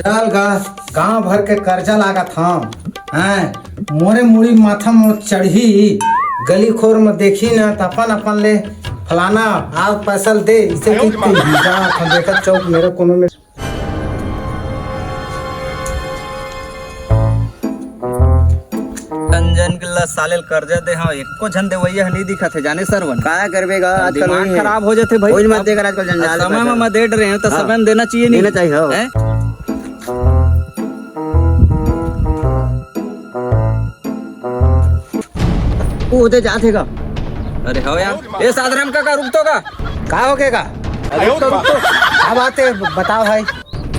चल गा गांव भर के कर्जा लागत हम हैं मोरे मुड़ी माथा में चढ़ी गली खोर में देखी ना तो अपन ले फलाना आज पैसा दे इसे की देखत चौक मेरे कोनो में रंजन के ला साले कर्जा दे हाँ एको झन देवैया नहीं दिखत है जाने सरवन का करबेगा आजकल दिमाग खराब हो जाते भाई कोई मत देकर आजकल जंजाल समय में मत दे रहे हैं तो हाँ। समय में देना चाहिए नहीं देना चाहिए हो। हैं? वो होते जाते का अरे हो यार ये साधराम का रुक तो का हो गएगा रुक तो अब आते बताओ भाई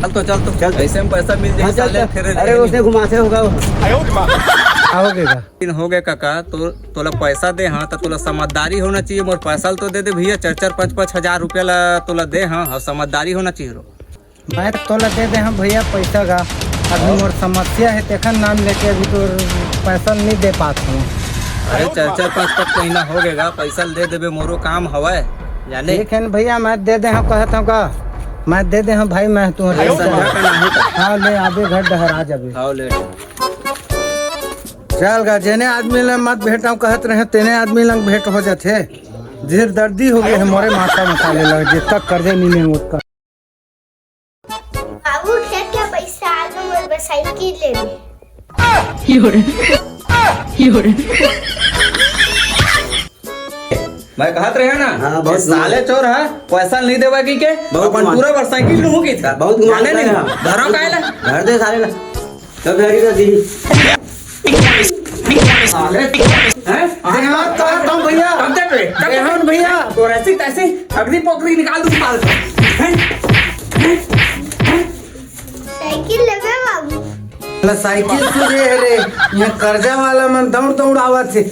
चल तो ऐसे में पैसा मिल जाए साले फिर अरे उसने घुमाते होगा हो गएगा दिन हो गए काका तो तोला पैसा दे हाँ तो तोला समझदारी होना चाहिए मोर पैसा तो दे दे भैया 4-5 हजार रुपया ला तोला दे हाँ और समझदारी होना चाहिए रो मैं तो दे दे हम भैया पैसा का अभी मोर समस्या है तेखन नाम लेके अभी तो पैसा नहीं दे पाता हूँ। अरे 4-5 महीना हो गएगा पैसा दे देबे मोरो काम हवा जाने ठीक है न भैया मैं दे दे हम कहता हूँ का मैं दे दे हम भाई मैं हाँ ले आबे घर डहर आ जाबे हाँ ले चल गा जेने आदमी लंग मत भेंट कहत रहे तेने आदमी लंग भेंट हो जाते धीर दर्दी हो गए मोरे माथा में खाले लग जितना कर्जे मिले उसका बाबू खेत के पैसा आगे मोर साइकिल ले ले मैं कहत रहे ना हाँ, बहुत साले चोर है पैसा नहीं देवा की के बहुत अपन पूरा बार साइकिल लूं की था बहुत माने नहीं घुमाता है। घरों का आइला घर दे साले ला तब घरी का दी साले हैं देहात तो तुम भैया कब तक रे देहात भैया तो ऐसे अगली पोकरी निकाल दूं साल साइकिल लेबे बाबू साइकिल से रे यहाँ कर्जा वाला मन दौड़ आवत है